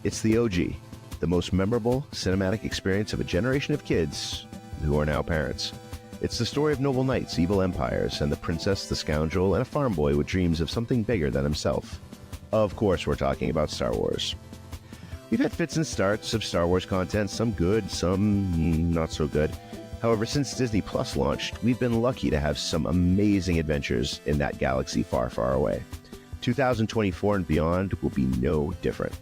It's the OG, the most memorable cinematic experience of a generation of kids who are now parents. It's the story of noble knights, evil empires, and the princess, the scoundrel, and a farm boy with dreams of something bigger than himself. Of course, we're talking about Star Wars. We've had fits and starts of Star Wars content, some good, some not so good. However, since Disney Plus launched, we've been lucky to have some amazing adventures in that galaxy far, far away. 2024 and beyond will be no different.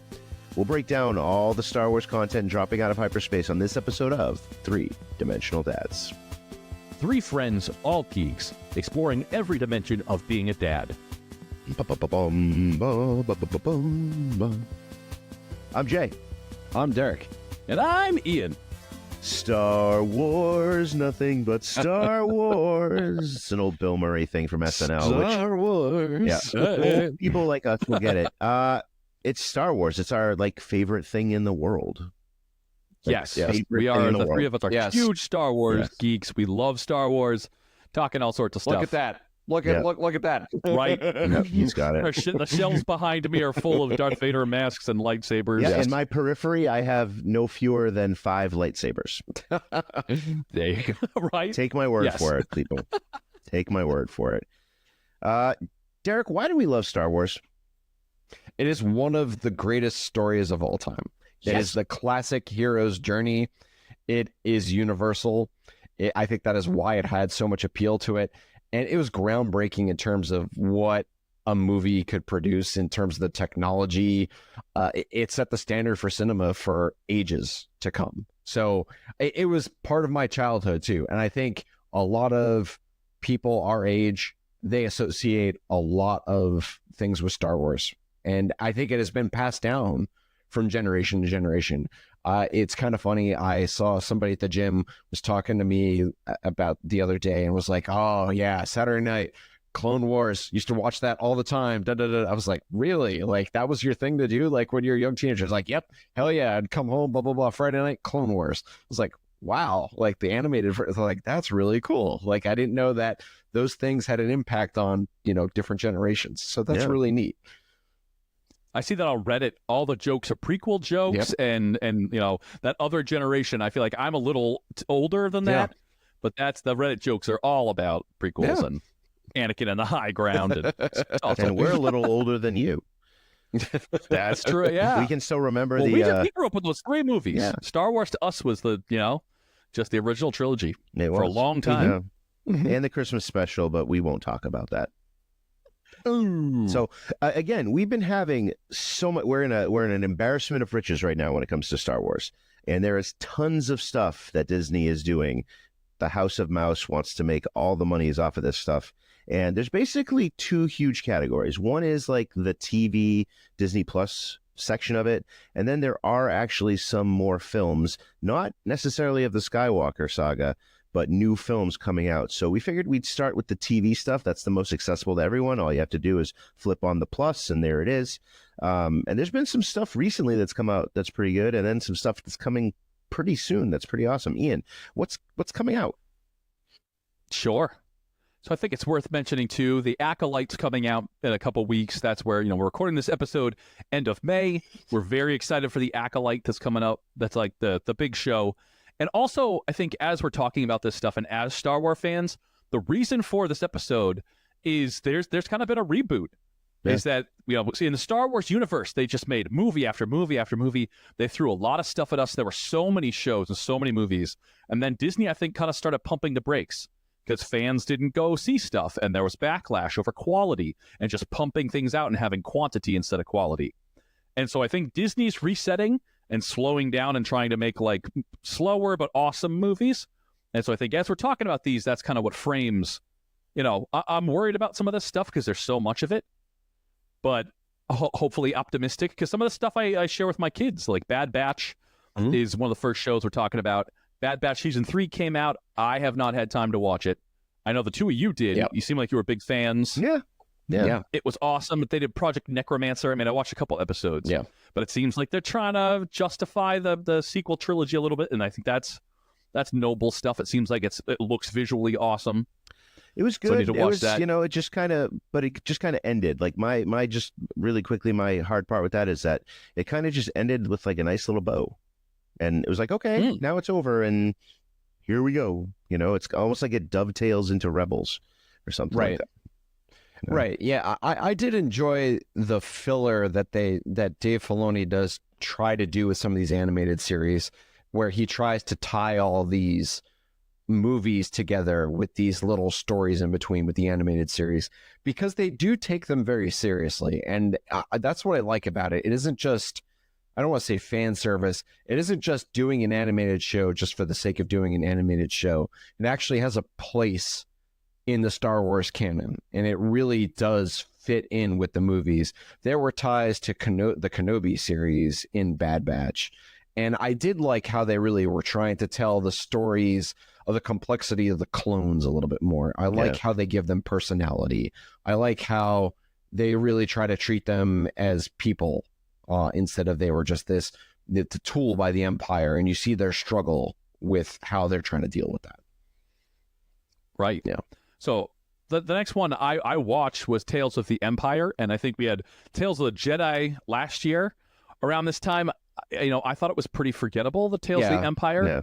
We'll break down all the Star Wars content dropping out of hyperspace on this episode of Three Dimensional Dads. Three friends, all geeks, exploring every dimension of being a dad. I'm Jay. I'm Derek. And I'm Ian. Star Wars, nothing but Star Wars. It's an old Bill Murray thing from SNL. Star Wars. Yeah. Old people like us will get it. It's Star Wars. It's our favorite thing in the world. Yes. We are. The three of us are huge Star Wars geeks. We love Star Wars. Talking all sorts of stuff. Look at that. Look at that. Right? Yep, he's got it. The shelves behind me are full of Darth Vader masks and lightsabers. Yeah, in my periphery, I have no fewer than 5 lightsabers. There you go. Right? Take my word for it, people. Take my word for it. Derek, why do we love Star Wars? It is one of the greatest stories of all time. It is the classic hero's journey. It is universal. I think that is why it had so much appeal to it. And it was groundbreaking in terms of what a movie could produce, in terms of the technology. It set the standard for cinema for ages to come. So it was part of my childhood too. And I think a lot of people our age, they associate a lot of things with Star Wars. And I think it has been passed down from generation to generation. It's kind of funny. I saw somebody at the gym was talking to me about the other day and was like, oh yeah, Saturday night, Clone Wars, used to watch that all the time. Da, da, da. I was like, really? That was your thing to do? When you're a young teenager? It's like, yep, hell yeah. I'd come home, blah, blah, blah, Friday night, Clone Wars. I was like, wow, the animated, that's really cool. I didn't know that those things had an impact on, different generations. So that's really neat. I see that on Reddit. All the jokes are prequel jokes, and that other generation. I feel like I'm a little older than that, but that's the Reddit jokes are all about prequels and Anakin and the high ground, and we're a little older than you. That's true. Yeah, we can still remember we grew up with those 3 movies. Yeah. Star Wars to us was just the original trilogy for a long time, and the Christmas special, but we won't talk about that. So again, we've been having so much. We're in an embarrassment of riches right now when it comes to Star Wars, and there is tons of stuff that Disney is doing. The House of Mouse wants to make all the monies off of this stuff, and there's basically 2 huge categories. One is the TV Disney Plus section of it, and then there are actually some more films, not necessarily of the Skywalker saga, but new films coming out. So we figured we'd start with the TV stuff. That's the most accessible to everyone. All you have to do is flip on the plus, and there it is. And there's been some stuff recently that's come out that's pretty good, and then some stuff that's coming pretty soon that's pretty awesome. Ian, what's coming out? Sure. So I think it's worth mentioning, too, the Acolyte's coming out in a couple weeks. That's where, we're recording this episode end of May. We're very excited for the Acolyte that's coming up. That's the big show. And also, I think as we're talking about this stuff and as Star Wars fans, the reason for this episode is there's kind of been a reboot. Yeah. Is that, see, in the Star Wars universe, they just made movie after movie after movie. They threw a lot of stuff at us. There were so many shows and so many movies. And then Disney, I think, kind of started pumping the brakes because fans didn't go see stuff. And there was backlash over quality and just pumping things out and having quantity instead of quality. And so I think Disney's resetting and slowing down and trying to make slower but awesome movies. And so I think as we're talking about these, that's kind of what frames, I'm worried about some of this stuff because there's so much of it, but hopefully optimistic because some of the stuff I share with my kids, like Bad Batch is one of the first shows we're talking about. Bad Batch Season 3 came out. I have not had time to watch it. I know the 2 of you did. Yep. You seem like you were big fans. Yeah. It was awesome. They did Project Necromancer. I mean, I watched a couple episodes. Yeah. But it seems like they're trying to justify the sequel trilogy a little bit, and I think that's noble stuff. It seems like it looks visually awesome. It was good. So I need to It watch was, that. it just kind of, but it just kind of ended. Like my just really quickly, my hard part with that is that it kind of just ended with like a nice little bow, and it was like, okay, now it's over, and here we go. It's almost like it dovetails into Rebels or something like that. Right. Yeah. I did enjoy the filler that Dave Filoni does try to do with some of these animated series, where he tries to tie all these movies together with these little stories in between with the animated series, because they do take them very seriously. And that's what I like about it. It isn't just, I don't want to say fan service. It isn't just doing an animated show just for the sake of doing an animated show. It actually has a place in the Star Wars canon, and it really does fit in with the movies. There were ties to the Kenobi series in Bad Batch, and I did like how they really were trying to tell the stories of the complexity of the clones a little bit more. I like how they give them personality. I like how they really try to treat them as people instead of they were just the tool by the Empire, and you see their struggle with how they're trying to deal with that. Right. Yeah. So the next one I watched was Tales of the Empire, and I think we had Tales of the Jedi last year around this time. I thought it was pretty forgettable, the Tales of the Empire. Yeah.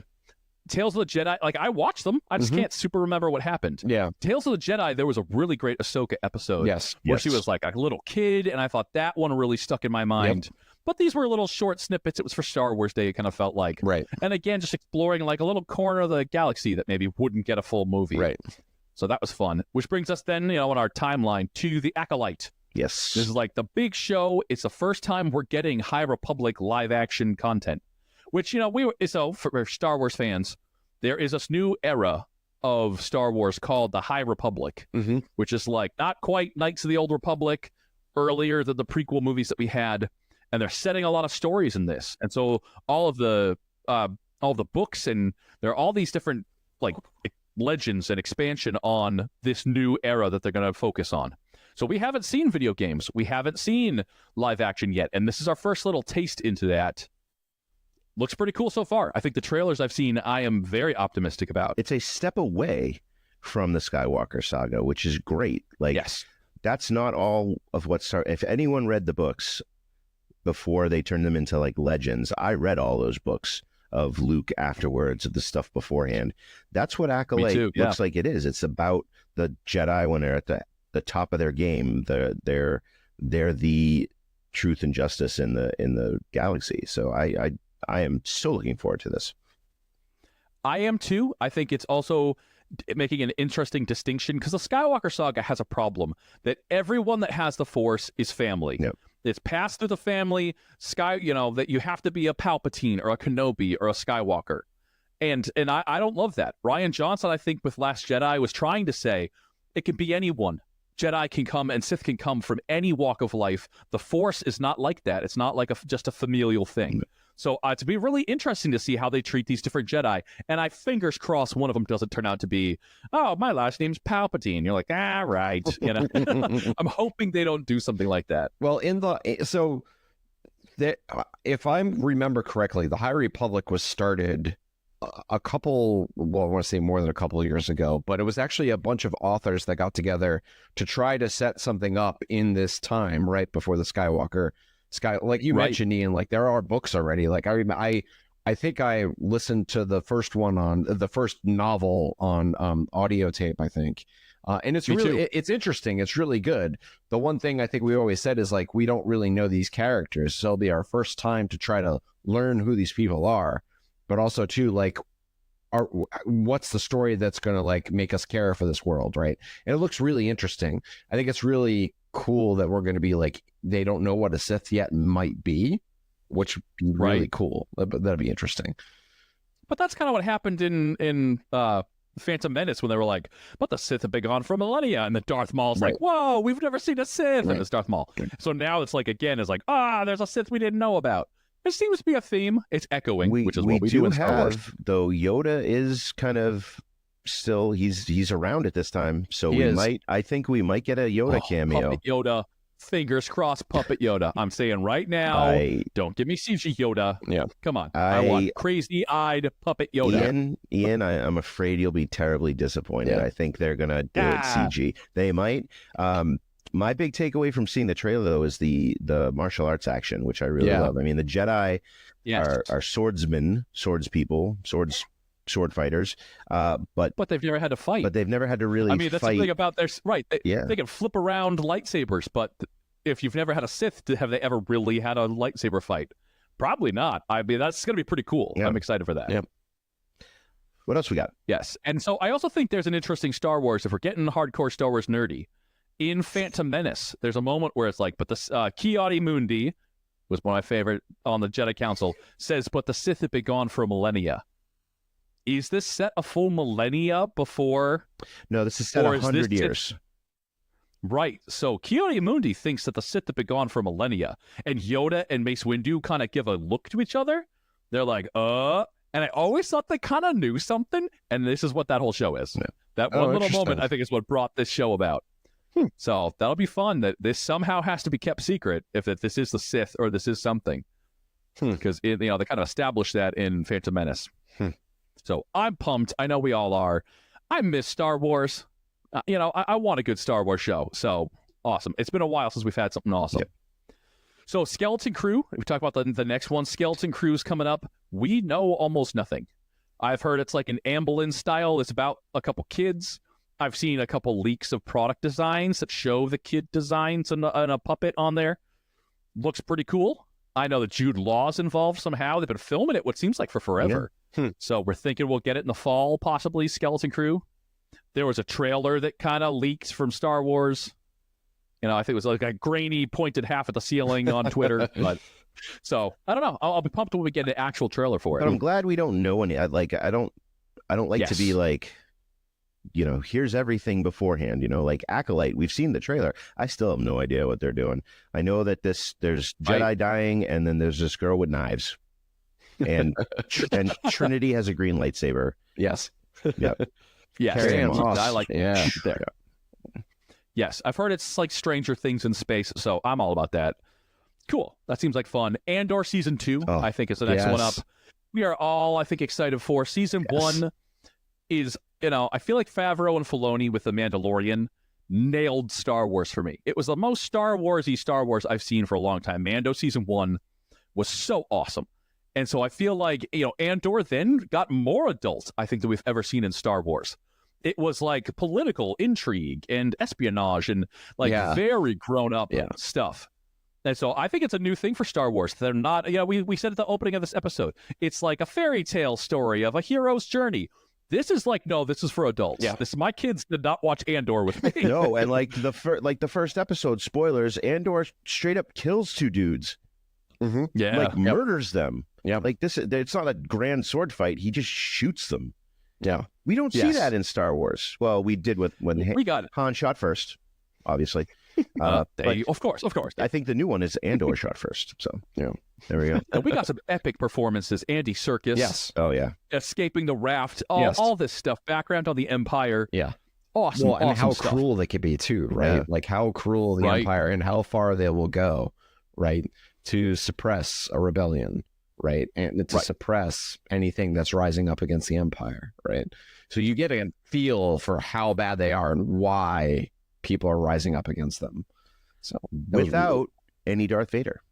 Tales of the Jedi, like, I watched them. I just can't super remember what happened. Yeah. Tales of the Jedi, there was a really great Ahsoka episode. Yes. Where she was like a little kid, and I thought that one really stuck in my mind. Yep. But these were little short snippets. It was for Star Wars Day, it kind of felt like. Right. And again, just exploring like a little corner of the galaxy that maybe wouldn't get a full movie. Right. So that was fun. Which brings us then, on our timeline to the Acolyte. Yes. This is like the big show. It's the first time we're getting High Republic live action content. Which, for Star Wars fans, there is this new era of Star Wars called the High Republic, which is like not quite Knights of the Old Republic, earlier than the prequel movies that we had, and they're setting a lot of stories in this. And so all the books, and there are all these different like legends and expansion on this new era that they're going to focus on. So we haven't seen video games, we haven't seen live action yet, and this is our first little taste into that. Looks pretty cool so far. I think the trailers I've seen, I am very optimistic about. It's a step away from the Skywalker saga, which is great. Like, yes, that's not all of what if anyone read the books before they turned them into like legends, I read all those books of Luke afterwards, of the stuff beforehand. That's what Acolyte looks like it is. It's about the Jedi when they're at the top of their game. They're the truth and justice in the galaxy. So I am so looking forward to this. I am too. I think it's also making an interesting distinction, because the Skywalker saga has a problem that everyone that has the Force is family. Yep. It's passed through the family, that you have to be a Palpatine or a Kenobi or a Skywalker. And I don't love that. Rian Johnson, I think, with Last Jedi was trying to say it can be anyone. Jedi can come and Sith can come from any walk of life. The Force is not like that. It's not like just a familial thing. So it's be really interesting to see how they treat these different Jedi. And I fingers crossed one of them doesn't turn out to be, oh, my last name's Palpatine. You're like, right. I'm hoping they don't do something like that. Well, if I remember correctly, the High Republic was started I want to say more than a couple of years ago, but it was actually a bunch of authors that got together to try to set something up in this time right before the Skywalker like you mentioned, Ian, like there are books already. Like I think I listened to the first novel on audio tape, I think. And it's it's interesting. It's really good. The one thing I think we always said is like, we don't really know these characters. So it'll be our first time to try to learn who these people are, but also too, like, what's the story that's going to like make us care for this world. Right. And it looks really interesting. I think it's really cool that we're going to be like, they don't know what a Sith yet might be, which would be really cool. That'd be interesting. But that's kind of what happened in Phantom Menace, when they were like, but the Sith have been gone for millennia, and the Darth Maul's like, whoa, we've never seen a Sith, and it's Darth Maul. So now it's like, again, it's like, there's a Sith we didn't know about. There seems to be a theme. It's echoing, which is what we do in Star Wars. Though Yoda is kind of still, he's around at this time, so I think we might get a Yoda cameo. Puppet Yoda. Fingers crossed, puppet Yoda. I'm saying right now, don't give me CG Yoda. Yeah. Come on. I want crazy-eyed puppet Yoda. Ian, I'm afraid you'll be terribly disappointed. Yeah. I think they're going to do it CG. They might. My big takeaway from seeing the trailer, though, is the martial arts action, which I really love. I mean, the Jedi are swordsmen, sword fighters, but they've never had to fight. But they've never had to really. I mean, that's fight. the thing about their They can flip around lightsabers, but if you've never had a Sith, have they ever really had a lightsaber fight? Probably not. I mean, that's going to be pretty cool. Yeah. I'm excited for that. Yeah. What else we got? Yes, and so I also think there's an interesting Star Wars. If we're getting hardcore Star Wars nerdy, in Phantom Menace, there's a moment where it's like, but the Ki-Adi-Mundi was one of my favorite on the Jedi Council, says, but the Sith have been gone for millennia. Is this set a full millennia before? No, this is set 100 years. Right. So Ki-Adi-Mundi thinks that the Sith have been gone for millennia, and Yoda and Mace Windu kind of give a look to each other. They're like, and I always thought they kind of knew something, and this is what that whole show is. Yeah. That one little moment, I think, is what brought this show about. So that'll be fun. That this somehow has to be kept secret if this is the Sith or this is something, because they kind of established that in Phantom Menace. So I'm pumped. I know we all are. I miss Star Wars. I want a good Star Wars show. So awesome. It's been a while since we've had something awesome. Yep. So Skeleton Crew, we talked about the next one. Skeleton Crew's coming up. We know almost nothing. I've heard it's like an Amblin style. It's about a couple kids. I've seen a couple leaks of product designs that show the kid designs and a puppet on there. Looks pretty cool. I know that Jude Law's involved somehow. They've been filming it what seems like for forever. So we're thinking we'll get it in the fall, possibly, Skeleton Crew. There was a trailer that kind of leaked from Star Wars. I think it was like a grainy pointed half at the ceiling on Twitter. But so I don't know. I'll be pumped when we get an actual trailer for it. But I'm glad we don't know any. I don't like to be like, here's everything beforehand. Like Acolyte, we've seen the trailer. I still have no idea what they're doing. I know that there's Jedi dying, and then there's this girl with knives, and Trinity has a green lightsaber. Yes. Yep. Yes. I like there. Yes, I've heard it's like Stranger Things in space, so I'm all about that. Cool. That seems like fun. Andor Season 2, I think, is the next one up. We are all, I think, excited for. Season 1 is, I feel like Favreau and Filoni with The Mandalorian nailed Star Wars for me. It was the most Star Wars-y Star Wars I've seen for a long time. Mando Season 1 was so awesome. And so I feel like, Andor then got more adult, I think, than we've ever seen in Star Wars. It was like political intrigue and espionage and very grown-up stuff. And so I think it's a new thing for Star Wars. They're not, we said at the opening of this episode, it's like a fairy tale story of a hero's journey. This is like, no, this is for adults. Yeah. My kids did not watch Andor with me. No, and like the first episode, spoilers, Andor straight up kills two dudes. Yeah. Murders them. Yeah. Like it's not a grand sword fight. He just shoots them. Yeah. We don't see that in Star Wars. Well, we did when Han shot first, obviously. Of course. I think the new one is Andor shot first. So there we go. And we got some epic performances. Andy Serkis. Yes. Oh yeah. Escaping the raft. All this stuff. Background on the Empire. Yeah. Awesome. Well, and awesome how stuff. cruel they could be too, right? Yeah. Like how cruel the Empire and how far they will go, right, to suppress a rebellion, right, and to suppress anything that's rising up against the Empire, right. So you get a feel for how bad they are and why people are rising up against them. So without any Darth Vader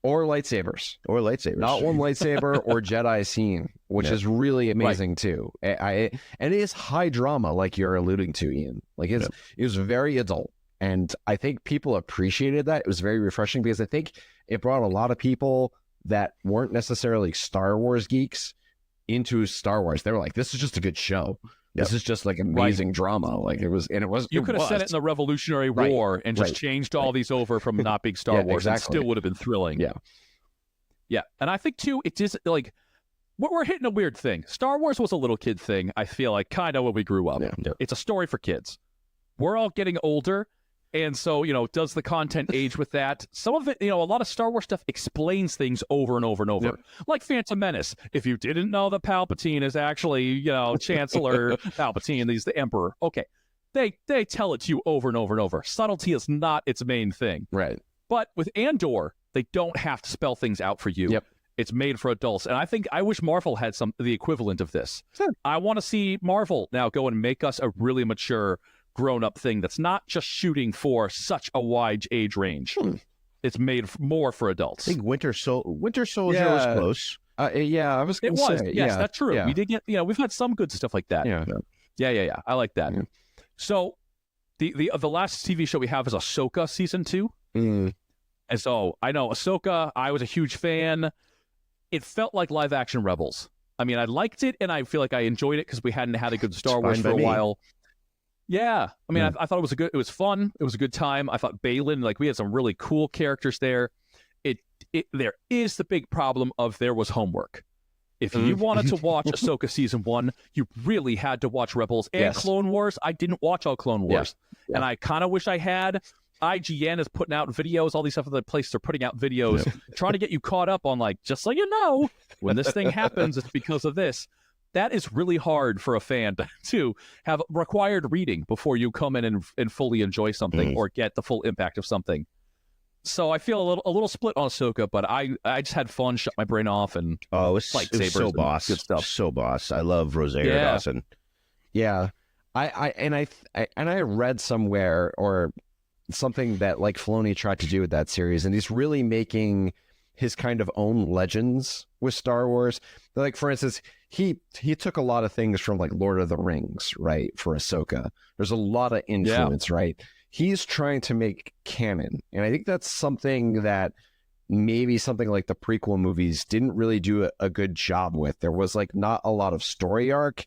or lightsabers, not one lightsaber or Jedi scene, which is really amazing too. And it is high drama, like you're alluding to, Ian. Like it was very adult, and I think people appreciated that. It was very refreshing because I think it brought a lot of people that weren't necessarily Star Wars geeks into Star Wars. They were like, "This is just a good show. This is just like amazing drama." Like it was, and it was. You could have said it in the Revolutionary War and just changed all these over from not being Star Wars, and still would have been thrilling. Yeah, and I think too, it is like we're hitting a weird thing. Star Wars was a little kid thing. I feel like kind of when we grew up. Yeah. It's a story for kids. We're all getting older. And so, does the content age with that? Some of it, a lot of Star Wars stuff explains things over and over and over. Like Phantom Menace. If you didn't know that Palpatine is actually, Chancellor Palpatine, he's the Emperor. Okay. they tell it to you over and over and over. Subtlety is not its main thing. Right. But with Andor, they don't have to spell things out for you. Yep. It's made for adults. And I wish Marvel had the equivalent of this. Sure. I want to see Marvel now go and make us a really mature, grown-up thing that's not just shooting for such a wide age range. It's made more for adults. I think Winter Soldier Yeah. was close. I was It going to was. say. Yes, yeah. that's true. Yeah. We did get, we've had some good stuff like that. Yeah. Yeah. I like that. Yeah. So the last TV show we have is Ahsoka season 2. Mm. And so I know Ahsoka, I was a huge fan. It felt like live action Rebels. I mean, I liked it and I feel like I enjoyed it because we hadn't had a good Star Wars fine for by a me. while. Yeah. I mean, Yeah. I thought it was fun. It was a good time. I thought Balin, like we had some really cool characters there. There is the big problem of there was homework. If you wanted to watch Ahsoka season 1, you really had to watch Rebels and Yes. Clone Wars. I didn't watch all Clone Wars, Yeah. and I kind of wish I had. IGN is putting out videos, all these other places are putting out videos, trying to get you caught up on, like, just so you know, when this thing happens, it's because of this. That is really hard for a fan to have required reading before you come in and fully enjoy something or get the full impact of something. So I feel a little split on Ahsoka, but I just had fun, shut my brain off, and Oh, it was lightsabers so and boss. good stuff. So boss. I love Rosario Yeah. Dawson. Yeah, I read somewhere or something that like Filoni tried to do with that series, and he's really making his kind of own legends with Star Wars. Like, for instance, he took a lot of things from like Lord of the Rings, right? For Ahsoka, there's a lot of influence, right? He's trying to make canon, and I think that's something that maybe something like the prequel movies didn't really do a good job with. There was like not a lot of story arc.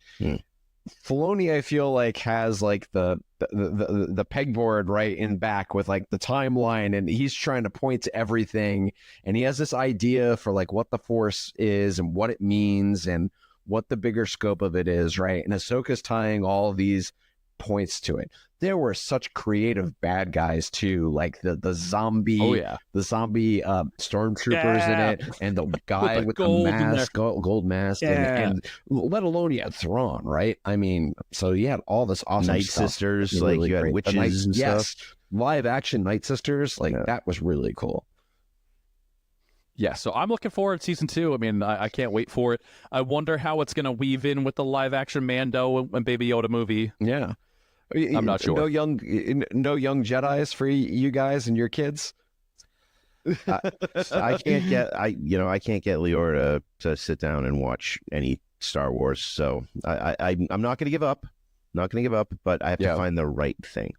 Filoni, I feel like, has like the pegboard right in back with like the timeline, and he's trying to point to everything, and he has this idea for like what the Force is and what it means and what the bigger scope of it is, right? And Ahsoka's tying all these points to it. There were such creative bad guys too, like the zombie, stormtroopers in it, and the guy with the gold in there. mask, gold mask, and let alone you had Thrawn, right? I mean, so you had all this awesome Night stuff. Sisters, Really, like really you had great. The witches Night- and yes, stuff. live action Night Sisters, like that was really cool. Yeah, so I'm looking forward to season 2. I mean, I can't wait for it. I wonder how it's going to weave in with the live action Mando and Baby Yoda movie. Yeah, I'm not sure. No young Jedis for you guys and your kids. I can't get Leora to sit down and watch any Star Wars, so I'm not going to give up. Not going to give up, but I have to find the right thing.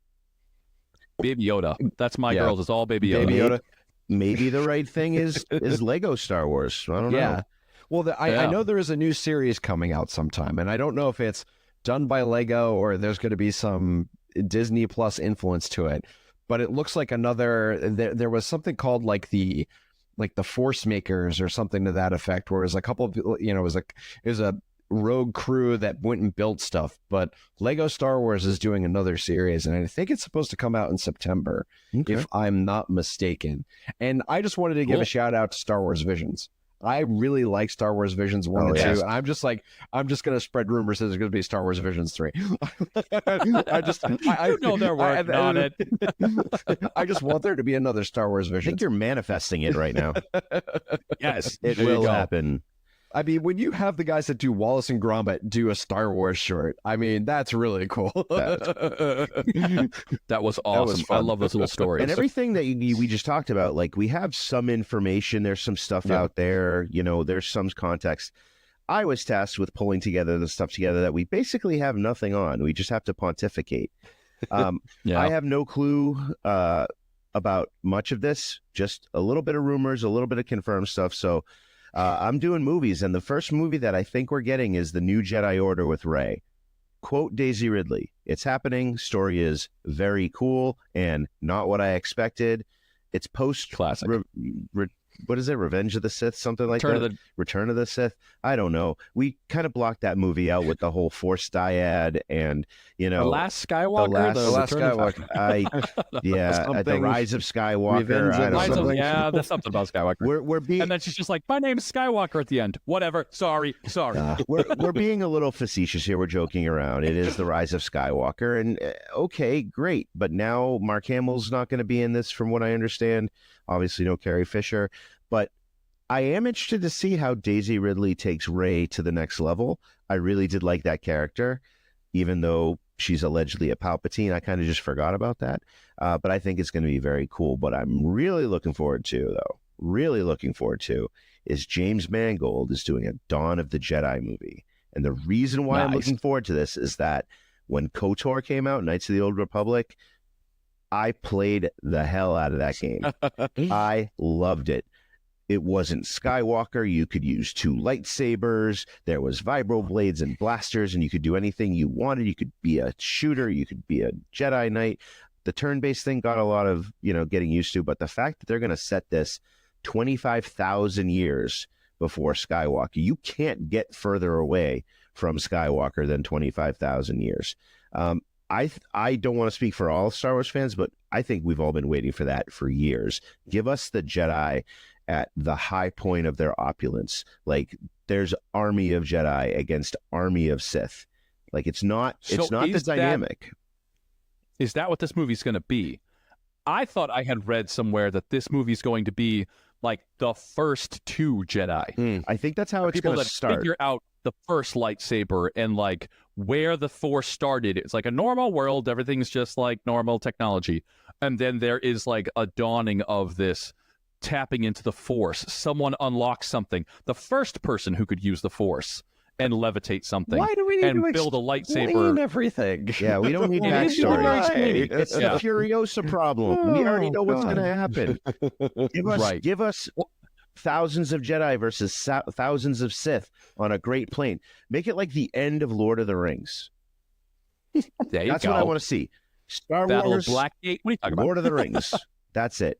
Baby Yoda. That's my girls. It's all Baby Yoda. Baby Yoda. Maybe the right thing is Lego Star Wars. I don't know. Well, I know there is a new series coming out sometime, and I don't know if it's done by Lego or there's going to be some Disney Plus influence to it. But it looks like another. There was something called like the Force Makers or something to that effect, where it was a couple of it was a rogue crew that went and built stuff. But Lego Star Wars is doing another series, and I think it's supposed to come out in September, if I'm not mistaken. And I just wanted to give a shout out to Star Wars Visions. I really like Star Wars Visions 1 and 2. And I'm just going to spread rumors that there's going to be Star Wars Visions 3. I know they're working on it. I just want there to be another Star Wars I think Visions. you're manifesting it right now. Yes, It there you will go. happen. I mean, when you have the guys that do Wallace and Gromit do a Star Wars short, I mean, that's really cool. That was awesome. I fun. love those little stories. And everything that we just talked about, like we have some information, there's some stuff out there, there's some context. I was tasked with pulling together the stuff together that we basically have nothing on. We just have to pontificate. I have no clue about much of this, just a little bit of rumors, a little bit of confirmed stuff. So I'm doing movies, and the first movie that I think we're getting is The New Jedi Order with Rey. Quote Daisy Ridley. It's happening. Story is very cool and not what I expected. It's post Classic. what is it? Revenge of the Sith, something like that. Return of the Sith. I don't know. We kind of blocked that movie out with the whole Force dyad and the Last Skywalker. The Last Skywalker. The Rise of Skywalker. There's something about Skywalker. We're being, and then she's just like, my name's Skywalker at the end. Whatever. Sorry. We're being a little facetious here. We're joking around. It is the Rise of Skywalker, and okay, great. But now Mark Hamill's not going to be in this, from what I understand. Obviously, no Carrie Fisher. But I am interested to see how Daisy Ridley takes Rey to the next level. I really did like that character, even though she's allegedly a Palpatine. I kind of just forgot about that. But I think it's going to be very cool. But I'm really looking forward to, is James Mangold is doing a Dawn of the Jedi movie. And the reason why I'm looking forward to this is that when KOTOR came out, Knights of the Old Republic, I played the hell out of that game. I loved it. It wasn't Skywalker. You could use 2 lightsabers. There was vibroblades and blasters, and you could do anything you wanted. You could be a shooter. You could be a Jedi Knight. The turn-based thing got a lot of, getting used to, but the fact that they're going to set this 25,000 years before Skywalker, you can't get further away from Skywalker than 25,000 years. I don't want to speak for all Star Wars fans, but I think we've all been waiting for that for years. Give us the Jedi at the high point of their opulence. Like, there's army of Jedi against army of Sith. Like, it's not the dynamic. Is that what this movie's going to be? I thought I had read somewhere that this movie's going to be like the first 2 Jedi. I think that's how it's going to start. Figure out the first lightsaber and like where the Force started. It's like a normal world. Everything's just like normal technology. And then there is like a dawning of this tapping into the Force. Someone unlocks something. The first person who could use the Force and levitate something. Why do we need to build a lightsaber? Everything. Yeah, we don't need backstory. It's the Furiosa problem. We already know what's going to happen. Give us thousands of Jedi versus thousands of Sith on a great plane. Make it like the end of Lord of the Rings. That's what I want to see. Star Battle Wars, of Blackgate. What are you talking about? Lord of the Rings. That's it.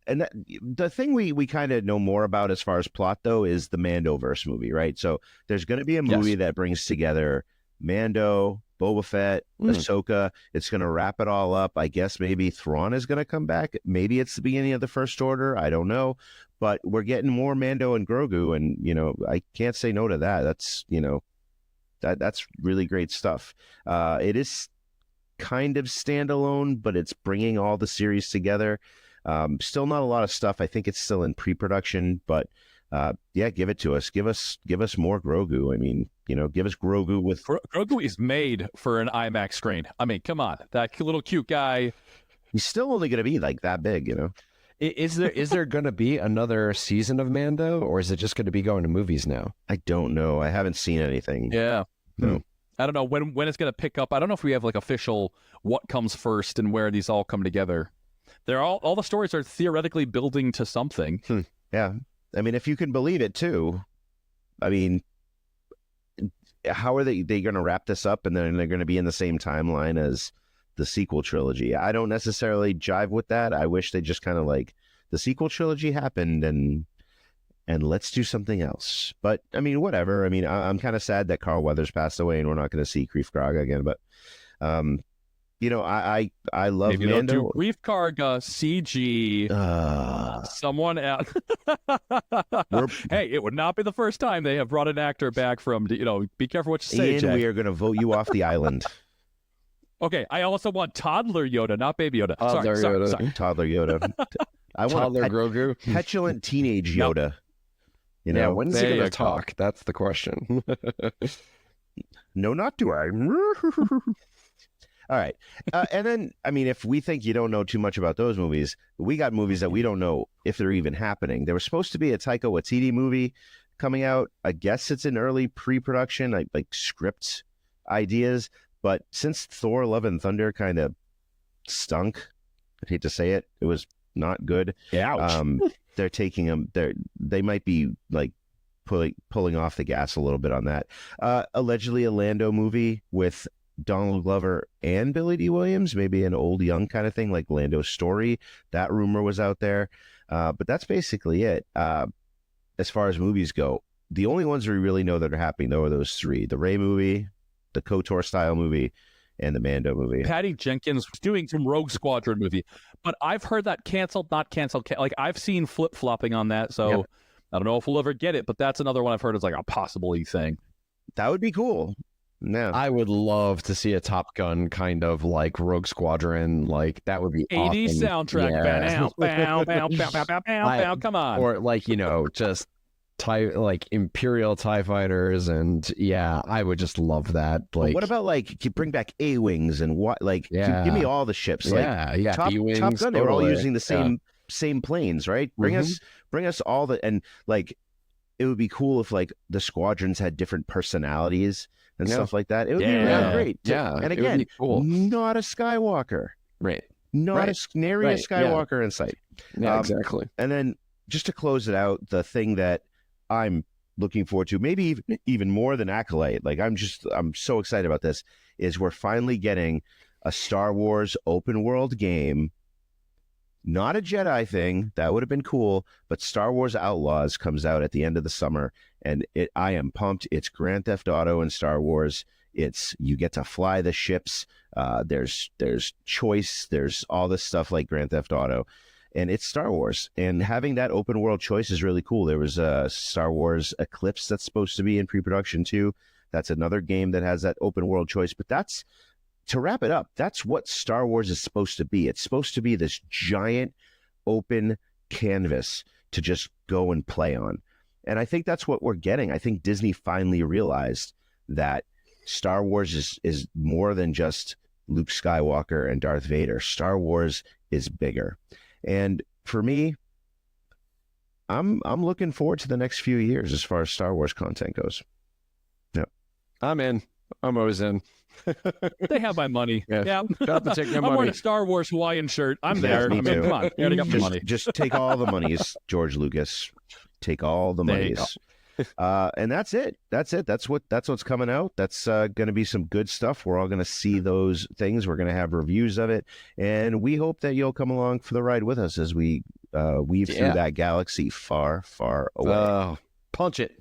And the thing we kind of know more about as far as plot, though, is the Mandoverse movie, right? So there's going to be a movie that brings together Mando, Boba Fett, Ahsoka. It's going to wrap it all up. I guess maybe Thrawn is going to come back. Maybe it's the beginning of the First Order. I don't know. But we're getting more Mando and Grogu, and, I can't say no to that. That's, that's really great stuff. It is kind of standalone, but it's bringing all the series together. Still not a lot of stuff. I think it's still in pre-production, but give it to us. Give us more Grogu. I mean, give us Grogu with Grogu is made for an IMAX screen. I mean, come on, that little cute guy. He's still only going to be like that big, Is there going to be another season of Mando, or is it just going to be going to movies now? I don't know. I haven't seen anything. Yeah. No. I don't know when it's going to pick up. I don't know if we have like official what comes first and where these all come together. They're all the stories are theoretically building to something. Yeah. I mean, if you can believe it too. I mean, how are they going to wrap this up, and then they're going to be in the same timeline as the sequel trilogy? I don't necessarily jive with that. I wish they just kind of like, the sequel trilogy happened and let's do something else. But I mean, whatever. I mean, I'm kind of sad that Carl Weathers passed away and we're not going to see Greef Karga again. But I love Maybe Mando. They'll do Greef Karga, CG, someone else. Hey, it would not be the first time they have brought an actor back from, be careful what you say, Ian, Jack. we are going to vote you off the island. Okay, I also want toddler Yoda, not baby Yoda. Sorry. Toddler Yoda. I want toddler Grogu. Petulant teenage Yoda. Yeah, when's he going to talk? That's the question. No, not do I. All right. And then, I mean, if we think you don't know too much about those movies, we got movies that we don't know if they're even happening. There was supposed to be a Taika Waititi movie coming out. I guess it's in early pre-production, like script ideas. But since Thor Love and Thunder kind of stunk, I hate to say it, it was not good. Ouch. They're taking them. They might be like pulling off the gas a little bit on that. Allegedly a Lando movie with Donald Glover and Billy D. Williams, maybe an old young kind of thing like Lando's Story. That rumor was out there. But that's basically it. As far as movies go, the only ones we really know that are happening, though, are those three: the Rey movie, the KOTOR style movie, and the Mando movie. Patty Jenkins was doing some Rogue Squadron movie, but I've heard that canceled, not canceled. Like I've seen flip-flopping on that, so Yep. I don't know if we'll ever get it, but that's another one I've heard is like a possibly thing. That would be cool. Yeah. I would love to see a Top Gun kind of like Rogue Squadron. Like that would be 80s awesome. soundtrack. Yeah. Bow, bow, bow, bow, bow, bow, bow, bow. Come on. Or like, just like Imperial TIE fighters, and yeah, I would just love that. Like, what about like you bring back A-wings and what? Like, Yeah. give me all the ships. Like, yeah, Top B-wings, Gun, they were all totally. using the same planes, right? Bring us all the, and like it would be cool if like the squadrons had different personalities and Yeah. stuff like that. It would be Yeah. really great. Yeah, And it would again, be cool. not a Skywalker, Right. not Right. nary a Right. Yeah. Skywalker in sight. Yeah, Um, exactly. And then just to close it out, the thing that I'm looking forward to, maybe even more than Acolyte, like I'm so excited about this, is we're finally getting a Star Wars open world game. Not a Jedi thing, that would have been cool, but Star Wars Outlaws comes out at the end of the summer, and I am pumped. It's Grand Theft Auto and Star Wars. You get to fly the ships. There's choice. There's all this stuff like Grand Theft Auto, and it's Star Wars. And having that open world choice is really cool. There was a Star Wars Eclipse that's supposed to be in pre-production too. That's another game that has that open world choice. But to wrap it up, that's what Star Wars is supposed to be. It's supposed to be this giant open canvas to just go and play on. And I think that's what we're getting. I think Disney finally realized that Star Wars is more than just Luke Skywalker and Darth Vader. Star Wars is bigger. And for me, I'm looking forward to the next few years as far as Star Wars content goes. Yep. I'm in. I'm always in. They have my money. Yeah. Yeah. Got to take my I'm wearing money. a Star Wars Hawaiian shirt. I'm Yeah, there. me I mean, too. come on. You already got my money. Just take all the monies, George Lucas. Take all the There you monies. And that's it. That's what's coming out. That's going to be some good stuff. We're all going to see those things. We're going to have reviews of it, and we hope that you'll come along for the ride with us as we weave through that galaxy far, far away. Punch it.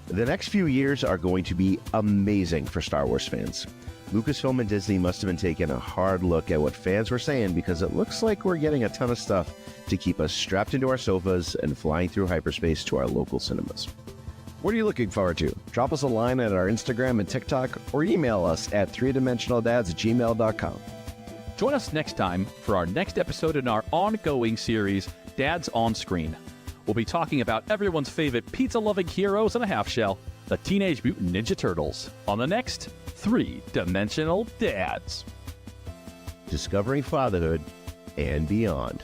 The next few years are going to be amazing for Star Wars fans. Lucasfilm and Disney must have been taking a hard look at what fans were saying, because it looks like we're getting a ton of stuff to keep us strapped into our sofas and flying through hyperspace to our local cinemas. What are you looking forward to? Drop us a line at our Instagram and TikTok, or email us at 3dimensionaldads@gmail.com. Join us next time for our next episode in our ongoing series, Dads on Screen. We'll be talking about everyone's favorite pizza-loving heroes in a half shell, the Teenage Mutant Ninja Turtles, on the next 3-Dimensional Dads. Discovering fatherhood and beyond.